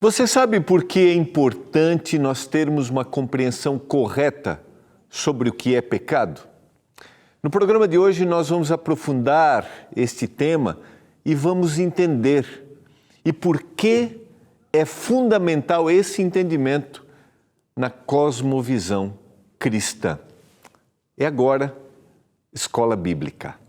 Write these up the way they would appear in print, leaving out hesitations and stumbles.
Você sabe por que é importante nós termos uma compreensão correta sobre o que é pecado? No programa de hoje nós vamos aprofundar este tema e vamos entender e por que é fundamental esse entendimento na cosmovisão cristã. É agora Escola Bíblica.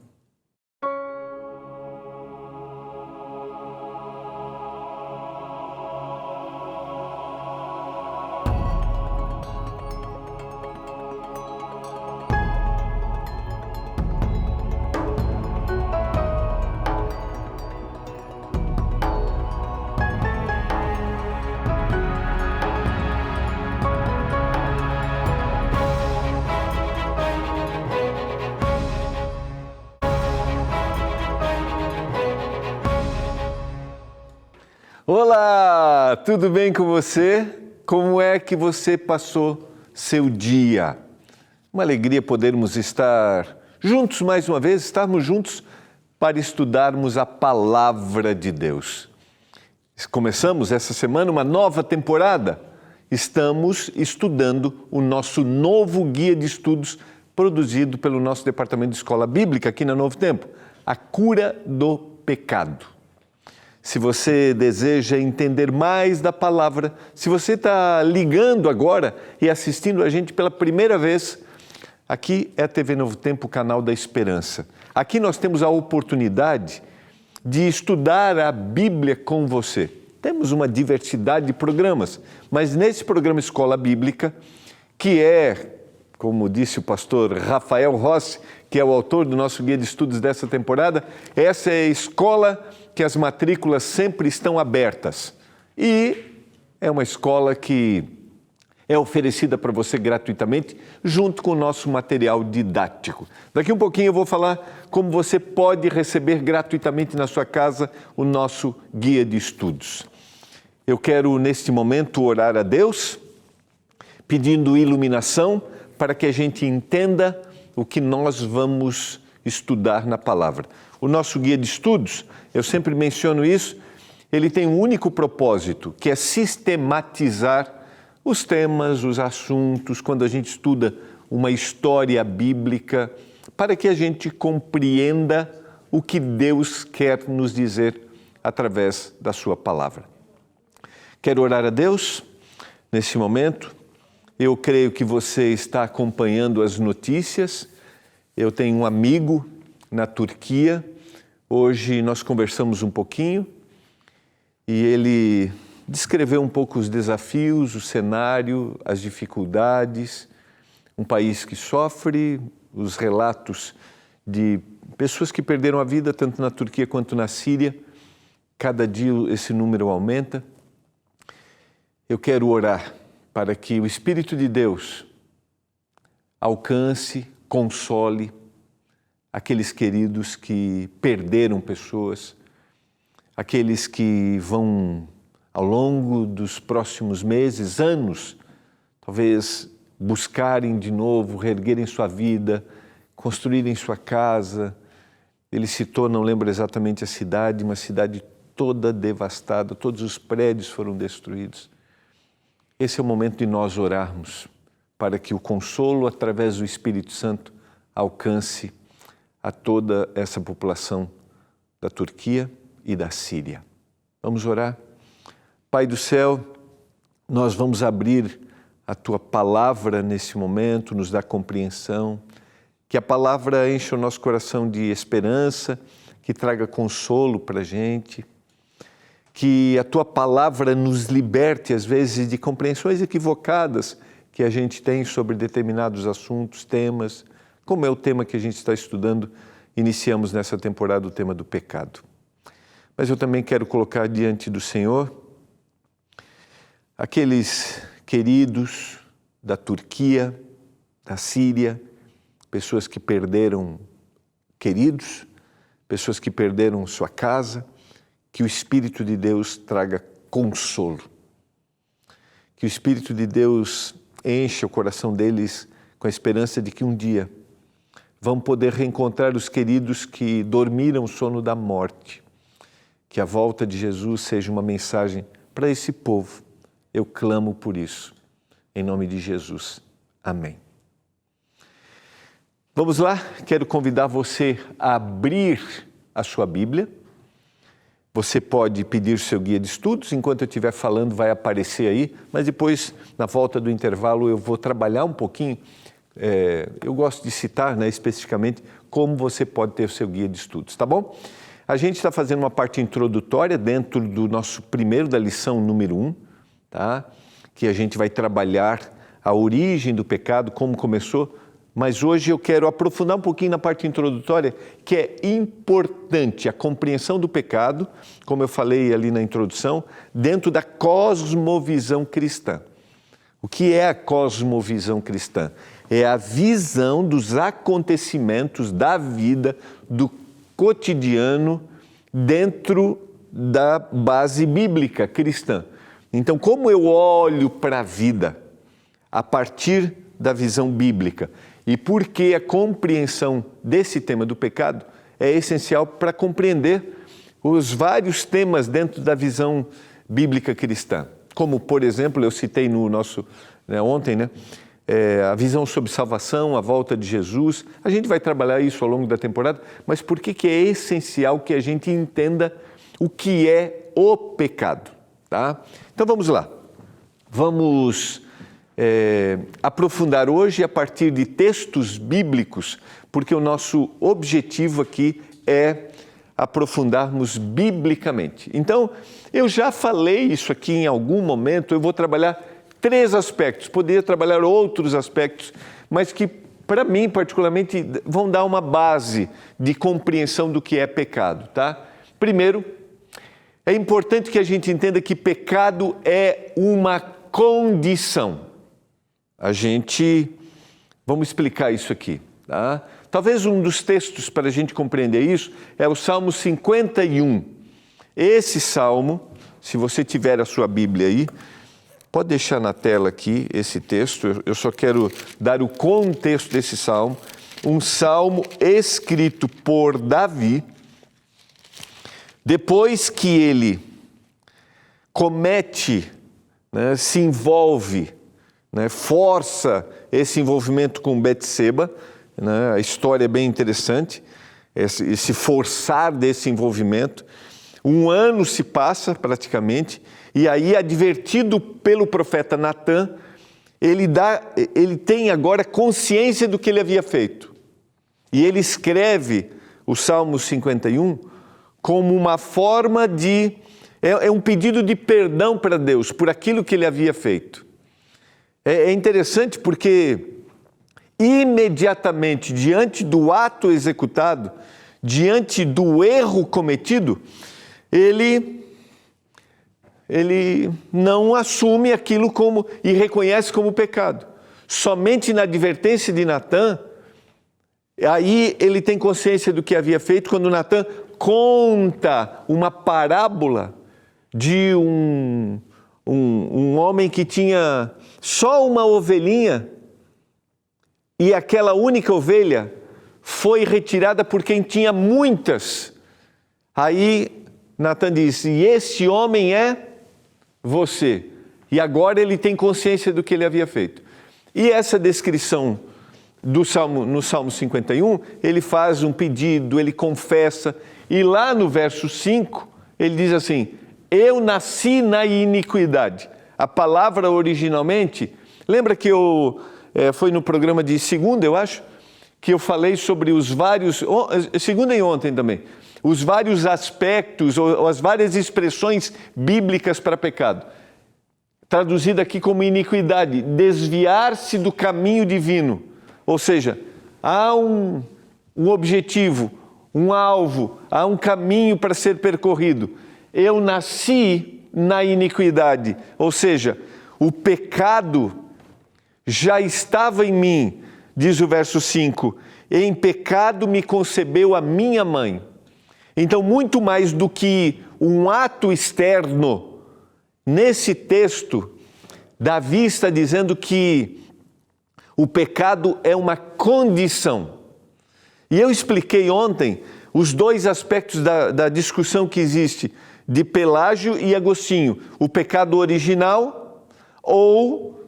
Olá, tudo bem com você? Como é que você passou seu dia? Uma alegria podermos estar juntos mais uma vez, estarmos juntos para estudarmos a Palavra de Deus. Começamos essa semana uma nova temporada. Estamos estudando o nosso novo guia de estudos produzido pelo nosso Departamento de Escola Bíblica aqui na Novo Tempo, A Cura do Pecado. Se você deseja entender mais da palavra, se você está ligando agora e assistindo a gente pela primeira vez, aqui é a TV Novo Tempo, o canal da Esperança. Aqui nós temos a oportunidade de estudar a Bíblia com você. Temos uma diversidade de programas, mas nesse programa Escola Bíblica, que é, como disse o pastor Rafael Rossi, que é o autor do nosso guia de estudos dessa temporada, essa é a escola que as matrículas sempre estão abertas. E é uma escola que é oferecida para você gratuitamente, junto com o nosso material didático. Daqui um pouquinho eu vou falar como você pode receber gratuitamente na sua casa o nosso guia de estudos. Eu quero, neste momento, orar a Deus, pedindo iluminação para que a gente entenda o que nós vamos estudar na palavra. O nosso guia de estudos, eu sempre menciono isso, ele tem um único propósito, que é sistematizar os temas, os assuntos, quando a gente estuda uma história bíblica, para que a gente compreenda o que Deus quer nos dizer através da sua palavra. Quero orar a Deus nesse momento. Eu creio que você está acompanhando as notícias. Eu tenho um amigo na Turquia. Hoje nós conversamos um pouquinho e ele descreveu um pouco os desafios, o cenário, as dificuldades. Um país que sofre, os relatos de pessoas que perderam a vida, tanto na Turquia quanto na Síria. Cada dia esse número aumenta. Eu quero orar para que o Espírito de Deus alcance, console aqueles queridos que perderam pessoas, aqueles que vão, ao longo dos próximos meses, anos, talvez buscarem de novo, reerguerem sua vida, construírem sua casa. Ele citou, não lembro exatamente a cidade, uma cidade toda devastada, todos os prédios foram destruídos. Esse é o momento de nós orarmos para que o consolo, através do Espírito Santo, alcance a toda essa população da Turquia e da Síria. Vamos orar? Pai do céu, nós vamos abrir a Tua palavra nesse momento, nos dá compreensão, que a palavra encha o nosso coração de esperança, que traga consolo para a gente, que a Tua palavra nos liberte, às vezes, de compreensões equivocadas que a gente tem sobre determinados assuntos, temas, como é o tema que a gente está estudando. Iniciamos nessa temporada o tema do pecado. Mas eu também quero colocar diante do Senhor aqueles queridos da Turquia, da Síria, pessoas que perderam queridos, pessoas que perderam sua casa, que o Espírito de Deus traga consolo. Que o Espírito de Deus encha o coração deles com a esperança de que um dia vão poder reencontrar os queridos que dormiram o sono da morte. Que a volta de Jesus seja uma mensagem para esse povo. Eu clamo por isso, em nome de Jesus. Amém. Vamos lá, quero convidar você a abrir a sua Bíblia. Você pode pedir seu guia de estudos, enquanto eu estiver falando vai aparecer aí, mas depois, na volta do intervalo, eu vou trabalhar um pouquinho. Eu gosto de citar, especificamente, como você pode ter o seu guia de estudos, tá bom? A gente está fazendo uma parte introdutória dentro do nosso primeiro, da lição número 1, tá? Que a gente vai trabalhar a origem do pecado, como começou, mas hoje eu quero aprofundar um pouquinho na parte introdutória, que é importante a compreensão do pecado, como eu falei ali na introdução, dentro da cosmovisão cristã. O que é a cosmovisão cristã? É a visão dos acontecimentos da vida, do cotidiano, dentro da base bíblica cristã. Então, como eu olho para a vida a partir da visão bíblica e por que a compreensão desse tema do pecado é essencial para compreender os vários temas dentro da visão bíblica cristã. Como, por exemplo, eu citei no nosso, ontem, a visão sobre salvação, a volta de Jesus. A gente vai trabalhar isso ao longo da temporada, mas por que é essencial que a gente entenda o que é o pecado, tá? Então vamos lá. Vamos aprofundar hoje a partir de textos bíblicos, porque o nosso objetivo aqui é aprofundarmos biblicamente. Então, eu já falei isso aqui em algum momento, eu vou trabalhar 3 aspectos, poderia trabalhar outros aspectos, mas que, para mim, particularmente, vão dar uma base de compreensão do que é pecado, tá? Primeiro, é importante que a gente entenda que pecado é uma condição. Vamos explicar isso aqui, tá? Talvez um dos textos para a gente compreender isso é o Salmo 51. Esse salmo, se você tiver a sua Bíblia aí, pode deixar na tela aqui esse texto, eu só quero dar o contexto desse salmo. Um salmo escrito por Davi, depois que ele comete, se envolve, força esse envolvimento com Betseba, a história é bem interessante, esse forçar desse envolvimento. 1 ano se passa praticamente, e aí, advertido pelo profeta Natã, ele tem agora consciência do que ele havia feito. E ele escreve o Salmo 51 como uma forma de... É um pedido de perdão para Deus por aquilo que ele havia feito. É interessante porque imediatamente diante do ato executado, diante do erro cometido, ele não assume aquilo como e reconhece como pecado. Somente na advertência de Natã, aí ele tem consciência do que havia feito, quando Natã conta uma parábola de um homem que tinha só uma ovelhinha, e aquela única ovelha foi retirada por quem tinha muitas. Aí Natã disse: e esse homem é você. E agora ele tem consciência do que ele havia feito. E essa descrição no Salmo 51, ele faz um pedido, ele confessa, e lá no verso 5, ele diz assim: eu nasci na iniquidade. A palavra originalmente, lembra que foi no programa de segunda, eu acho, que eu falei sobre os vários, segunda e ontem também, os vários aspectos, ou as várias expressões bíblicas para pecado. Traduzida aqui como iniquidade, desviar-se do caminho divino. Ou seja, há um objetivo, um alvo, há um caminho para ser percorrido. Eu nasci na iniquidade, ou seja, o pecado já estava em mim, diz o verso 5, em pecado me concebeu a minha mãe. Então, muito mais do que um ato externo, nesse texto, Davi está dizendo que o pecado é uma condição. E eu expliquei ontem os 2 aspectos da discussão que existe de Pelágio e Agostinho, o pecado original, ou,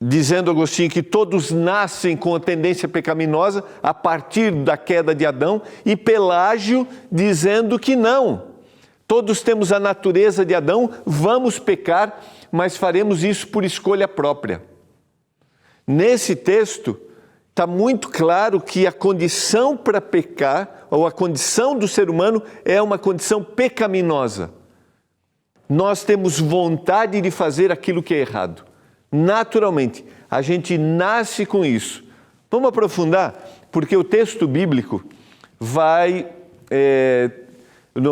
dizendo Agostinho que todos nascem com a tendência pecaminosa a partir da queda de Adão, e Pelágio dizendo que não. Todos temos a natureza de Adão, vamos pecar, mas faremos isso por escolha própria. Nesse texto, está muito claro que a condição para pecar, ou a condição do ser humano, é uma condição pecaminosa. Nós temos vontade de fazer aquilo que é errado. Naturalmente, a gente nasce com isso. Vamos aprofundar? Porque o texto bíblico vai,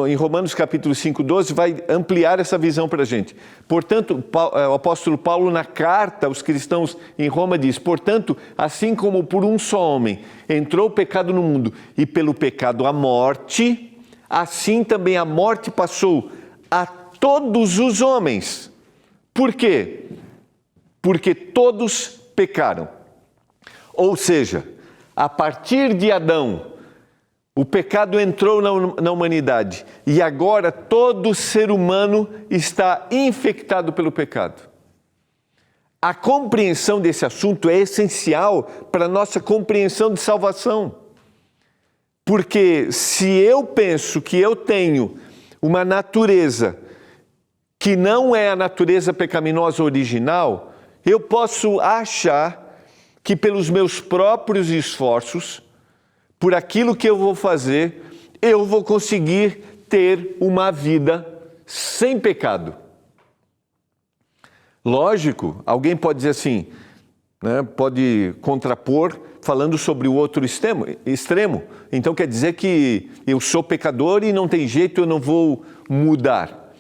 em Romanos capítulo 5:12, vai ampliar essa visão para a gente. Portanto, o apóstolo Paulo, na carta aos cristãos em Roma, diz: portanto, assim como por um só homem entrou o pecado no mundo, e pelo pecado a morte, assim também a morte passou a todos os homens. Por quê? Porque todos pecaram. Ou seja, a partir de Adão, o pecado entrou na humanidade e agora todo ser humano está infectado pelo pecado. A compreensão desse assunto é essencial para a nossa compreensão de salvação. Porque se eu penso que eu tenho uma natureza que não é a natureza pecaminosa original, eu posso achar que pelos meus próprios esforços, por aquilo que eu vou fazer, eu vou conseguir ter uma vida sem pecado. Lógico, alguém pode dizer assim, né, pode contrapor falando sobre o outro extremo. Então quer dizer que eu sou pecador e não tem jeito, eu não vou mudar.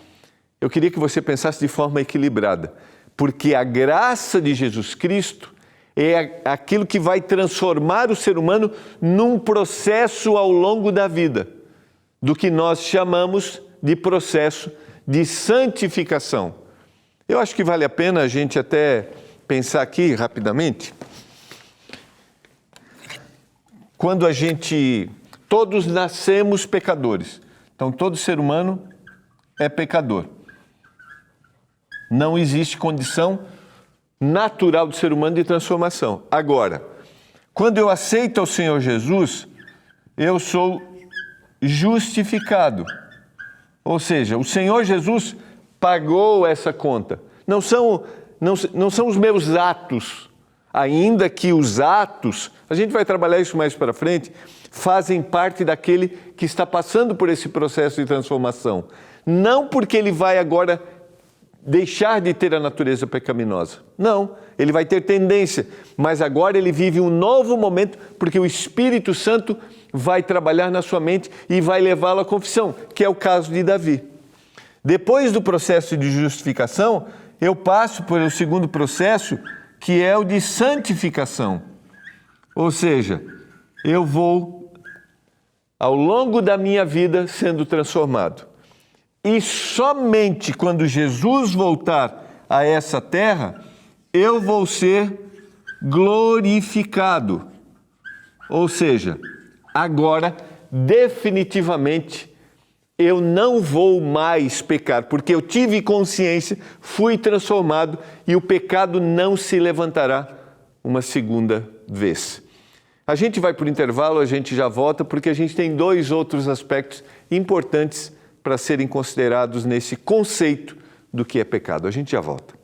Eu queria que você pensasse de forma equilibrada, porque a graça de Jesus Cristo é aquilo que vai transformar o ser humano num processo ao longo da vida, do que nós chamamos de processo de santificação. Eu acho que vale a pena a gente até pensar aqui rapidamente. Quando todos nascemos pecadores, então todo ser humano é pecador. Não existe condição natural do ser humano de transformação. Agora, quando eu aceito ao Senhor Jesus, eu sou justificado. Ou seja, o Senhor Jesus pagou essa conta. Não são os meus atos, ainda que os atos, a gente vai trabalhar isso mais para frente, fazem parte daquele que está passando por esse processo de transformação. Não porque ele vai agora deixar de ter a natureza pecaminosa. Não, ele vai ter tendência, mas agora ele vive um novo momento, porque o Espírito Santo vai trabalhar na sua mente e vai levá-lo à confissão, que é o caso de Davi. Depois do processo de justificação, eu passo pelo segundo processo, que é o de santificação. Ou seja, eu vou, ao longo da minha vida, sendo transformado. E somente quando Jesus voltar a essa terra, eu vou ser glorificado. Ou seja, agora, definitivamente, eu não vou mais pecar, porque eu tive consciência, fui transformado e o pecado não se levantará uma segunda vez. A gente vai para o intervalo, a gente já volta, porque a gente tem 2 outros aspectos importantes para serem considerados nesse conceito do que é pecado. A gente já volta.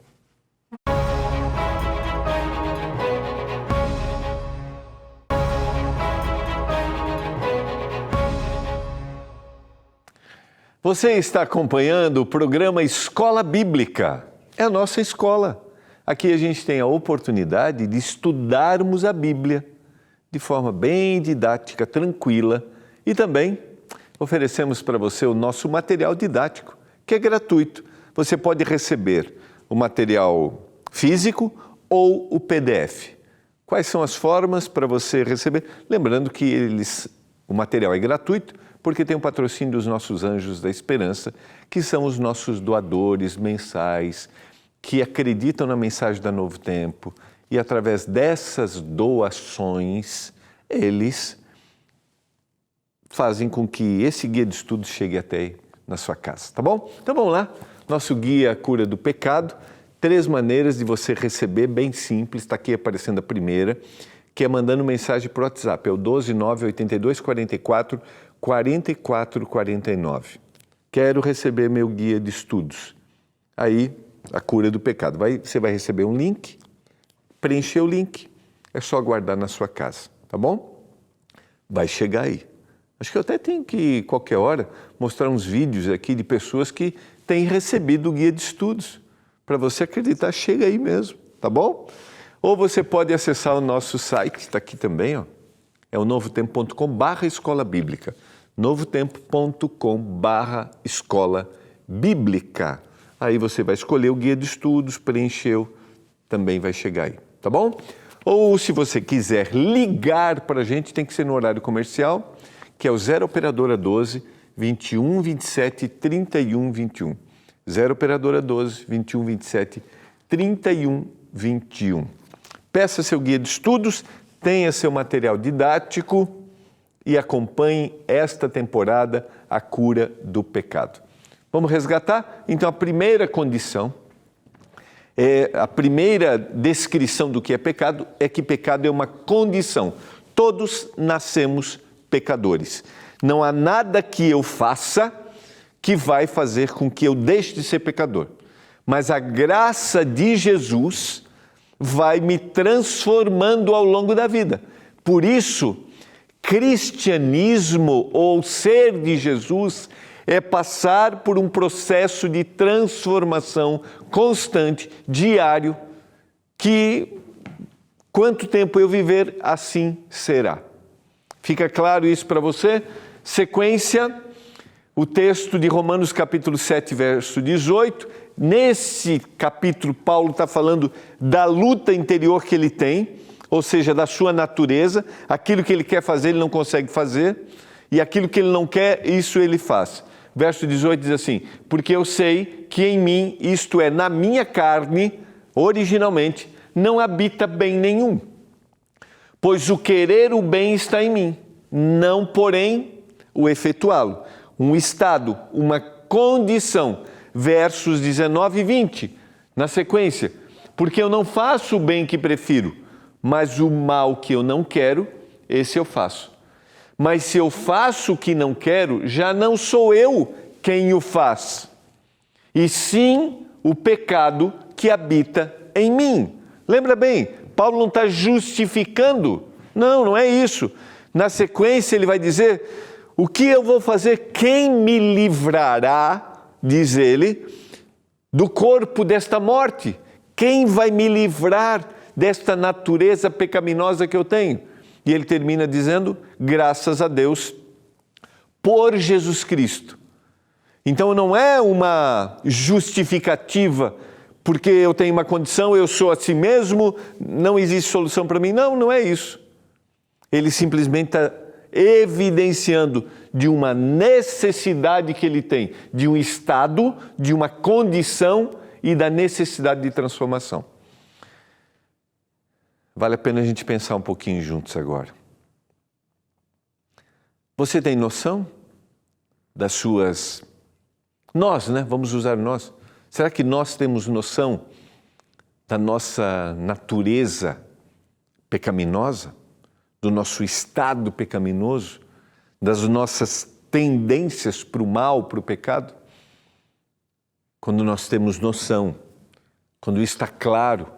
Você está acompanhando o programa Escola Bíblica. É a nossa escola. Aqui a gente tem a oportunidade de estudarmos a Bíblia de forma bem didática, tranquila, e também oferecemos para você o nosso material didático, que é gratuito. Você pode receber o material físico ou o PDF. Quais são as formas para você receber? Lembrando que o material é gratuito, porque tem o patrocínio dos nossos Anjos da Esperança, que são os nossos doadores mensais, que acreditam na mensagem da Novo Tempo, e através dessas doações, eles fazem com que esse guia de estudos chegue até na sua casa, tá bom? Então vamos lá, nosso guia Cura do Pecado, 3 maneiras de você receber, bem simples, está aqui aparecendo a primeira, que é mandando mensagem para o WhatsApp, é o 12982444449. Quero receber meu guia de estudos. Aí, a cura do pecado. Você vai receber um link, preencher o link, é só aguardar na sua casa, tá bom? Vai chegar aí. Acho que eu até tenho que, qualquer hora, mostrar uns vídeos aqui de pessoas que têm recebido o guia de estudos. Para você acreditar, chega aí mesmo, tá bom? Ou você pode acessar o nosso site, está aqui também, ó. É o novotempo.com/escola bíblica. novotempo.com/escola bíblica. Aí você vai escolher o guia de estudos, preencheu, também vai chegar aí, tá bom? Ou se você quiser ligar para a gente, tem que ser no horário comercial, que é o 0 operadora 12 21 27 31 21. 0 operadora 12 21 27 31 21. Peça seu guia de estudos, tenha seu material didático e acompanhe esta temporada a cura do pecado. Vamos resgatar? Então, a primeira condição, a primeira descrição do que é pecado é que pecado é uma condição. Todos nascemos pecadores. Não há nada que eu faça que vai fazer com que eu deixe de ser pecador. Mas a graça de Jesus vai me transformando ao longo da vida. Por isso, cristianismo ou ser de Jesus é passar por um processo de transformação constante, diário, que quanto tempo eu viver, assim será. Fica claro isso para você? Sequência, o texto de Romanos capítulo 7, verso 18. Nesse capítulo, Paulo está falando da luta interior que ele tem, ou seja, da sua natureza, aquilo que ele quer fazer, ele não consegue fazer, e aquilo que ele não quer, isso ele faz. Verso 18 diz assim: porque eu sei que em mim, isto é, na minha carne, originalmente, não habita bem nenhum. Pois o querer o bem está em mim, não, porém, o efetuá-lo. Um estado, uma condição. Versos 19 e 20, na sequência. Porque eu não faço o bem que prefiro, mas o mal que eu não quero, esse eu faço. Mas se eu faço o que não quero, já não sou eu quem o faz, e sim o pecado que habita em mim. Lembra bem, Paulo não está justificando. Não é isso. Na sequência ele vai dizer, o que eu vou fazer? Quem me livrará, diz ele, do corpo desta morte? Quem vai me livrar desta natureza pecaminosa que eu tenho? E ele termina dizendo, graças a Deus, por Jesus Cristo. Então não é uma justificativa, porque eu tenho uma condição, eu sou assim mesmo, não existe solução para mim. Não é isso. Ele simplesmente está evidenciando de uma necessidade que ele tem, de um estado, de uma condição e da necessidade de transformação. Vale a pena a gente pensar um pouquinho juntos agora. Você tem noção das suas... Nós, né? Vamos usar nós. Será que nós temos noção da nossa natureza pecaminosa? Do nosso estado pecaminoso? Das nossas tendências para o mal, para o pecado? Quando nós temos noção, quando isso está claro,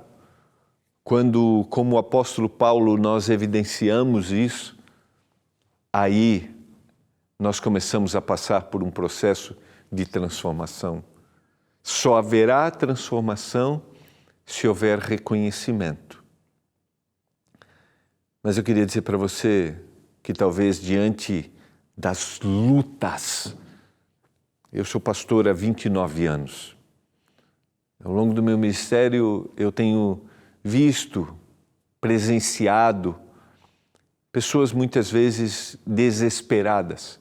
quando, como o apóstolo Paulo, nós evidenciamos isso, aí nós começamos a passar por um processo de transformação. Só haverá transformação se houver reconhecimento. Mas eu queria dizer para você que talvez diante das lutas, eu sou pastor há 29 anos. Ao longo do meu ministério eu tenho visto, presenciado pessoas muitas vezes desesperadas,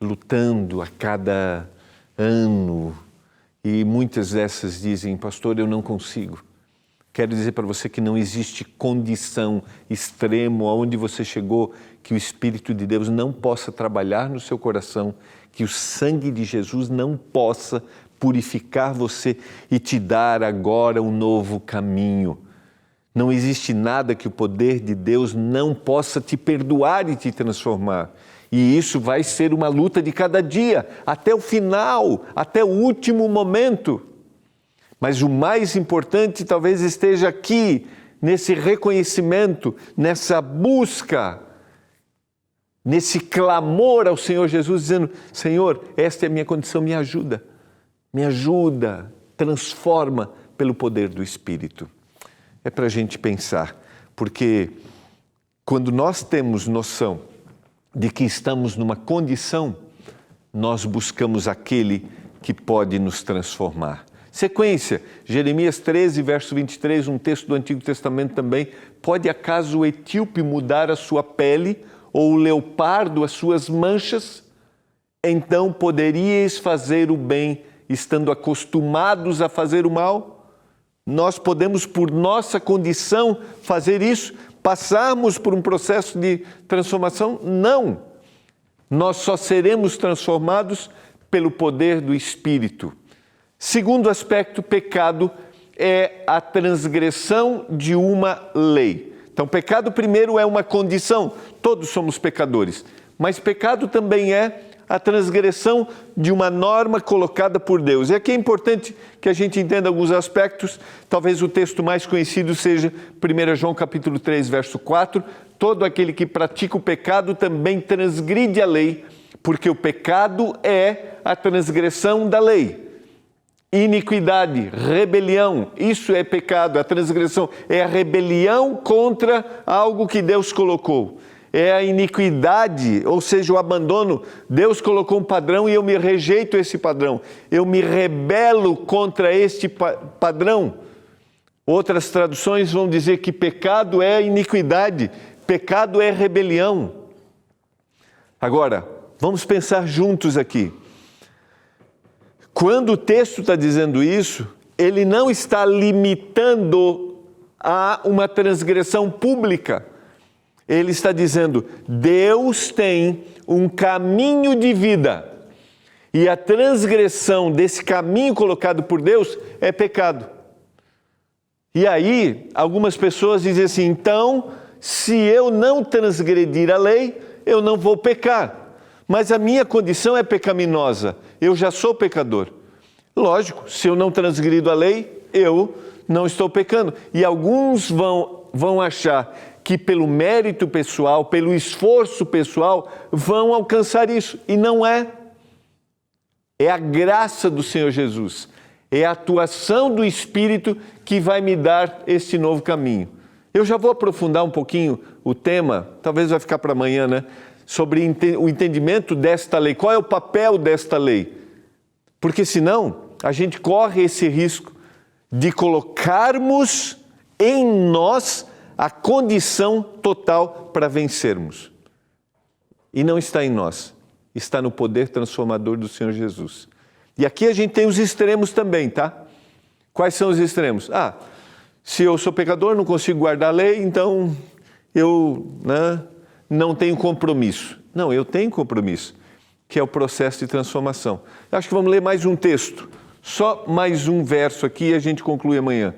lutando a cada ano, e muitas dessas dizem, pastor, eu não consigo. Quero dizer para você que não existe condição extrema aonde você chegou que o Espírito de Deus não possa trabalhar no seu coração, que o sangue de Jesus não possa purificar você e te dar agora um novo caminho. Não existe nada que o poder de Deus não possa te perdoar e te transformar. E isso vai ser uma luta de cada dia, até o final, até o último momento. Mas o mais importante talvez esteja aqui, nesse reconhecimento, nessa busca, nesse clamor ao Senhor Jesus, dizendo: Senhor, esta é a minha condição, me ajuda, transforma pelo poder do Espírito. É para a gente pensar, porque quando nós temos noção de que estamos numa condição, nós buscamos aquele que pode nos transformar. Sequência, Jeremias 13, verso 23, um texto do Antigo Testamento também. Pode acaso o etíope mudar a sua pele ou o leopardo as suas manchas? Então poderíeis fazer o bem, estando acostumados a fazer o mal? Nós podemos, por nossa condição, fazer isso? Passarmos por um processo de transformação? Não! Nós só seremos transformados pelo poder do Espírito. Segundo aspecto, pecado é a transgressão de uma lei. Então, pecado primeiro é uma condição, todos somos pecadores, mas pecado também é a transgressão de uma norma colocada por Deus. E aqui é importante que a gente entenda alguns aspectos. Talvez o texto mais conhecido seja 1 João capítulo 3, verso 4. Todo aquele que pratica o pecado também transgride a lei, porque o pecado é a transgressão da lei. Iniquidade, rebelião, isso é pecado, a transgressão é a rebelião contra algo que Deus colocou. É a iniquidade, ou seja, o abandono. Deus colocou um padrão e eu me rejeito esse padrão. Eu me rebelo contra este padrão. Outras traduções vão dizer que pecado é iniquidade, pecado é rebelião. Agora, vamos pensar juntos aqui. Quando o texto está dizendo isso, ele não está limitando a uma transgressão pública. Ele está dizendo: Deus tem um caminho de vida e a transgressão desse caminho colocado por Deus é pecado. E aí, algumas pessoas dizem assim: então, se eu não transgredir a lei, eu não vou pecar. Mas a minha condição é pecaminosa, eu já sou pecador. Lógico, se eu não transgrido a lei, eu não estou pecando. E alguns vão achar que pelo mérito pessoal, pelo esforço pessoal, vão alcançar isso. E não é. É a graça do Senhor Jesus. É a atuação do Espírito que vai me dar este novo caminho. Eu já vou aprofundar um pouquinho o tema, talvez vai ficar para amanhã, né? Sobre o entendimento desta lei. Qual é o papel desta lei? Porque senão a gente corre esse risco de colocarmos em nós a condição total para vencermos. E não está em nós, está no poder transformador do Senhor Jesus. E aqui a gente tem os extremos também, tá? Quais são os extremos? Se eu sou pecador, não consigo guardar a lei, então eu não tenho compromisso. Não, eu tenho compromisso, que é o processo de transformação. Acho que vamos ler mais um texto, só mais um verso aqui e a gente conclui amanhã.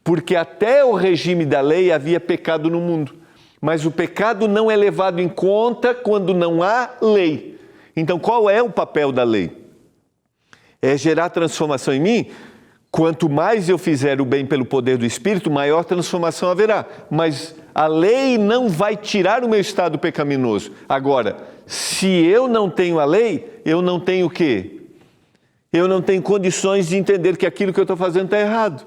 Porque até o regime da lei havia pecado no mundo, mas o pecado não é levado em conta quando não há lei. Então, qual é o papel da lei? É gerar transformação em mim. Quanto mais eu fizer o bem pelo poder do Espírito, maior transformação haverá. Mas a lei não vai tirar o meu estado pecaminoso. Agora, se eu não tenho a lei, eu não tenho o quê? Eu não tenho condições de entender que aquilo que eu estou fazendo está errado.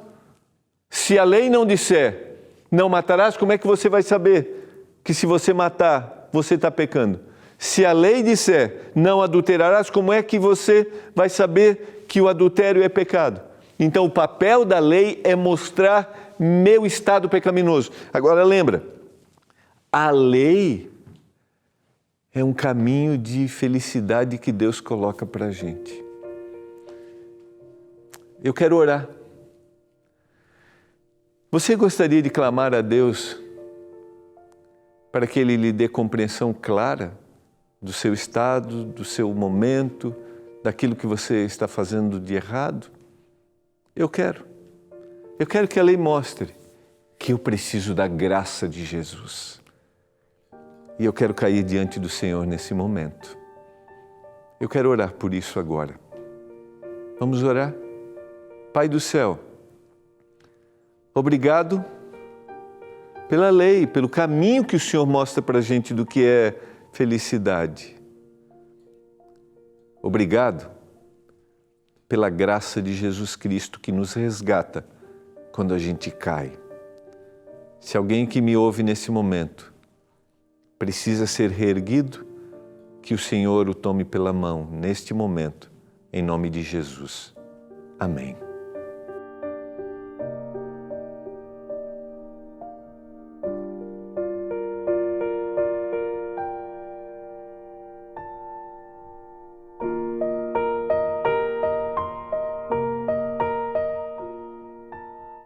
Se a lei não disser, não matarás, como é que você vai saber que se você matar, você está pecando? Se a lei disser, não adulterarás, como é que você vai saber que o adultério é pecado? Então, o papel da lei é mostrar meu estado pecaminoso. Agora, lembra, a lei é um caminho de felicidade que Deus coloca para a gente. Eu quero orar. Você gostaria de clamar a Deus para que Ele lhe dê compreensão clara do seu estado, do seu momento, daquilo que você está fazendo de errado? Eu quero. Eu quero que a lei mostre que eu preciso da graça de Jesus. E eu quero cair diante do Senhor nesse momento. Eu quero orar por isso agora. Vamos orar? Pai do céu, obrigado pela lei, pelo caminho que o Senhor mostra para a gente do que é felicidade. Obrigado pela graça de Jesus Cristo que nos resgata quando a gente cai. Se alguém que me ouve nesse momento precisa ser reerguido, que o Senhor o tome pela mão neste momento, em nome de Jesus. Amém.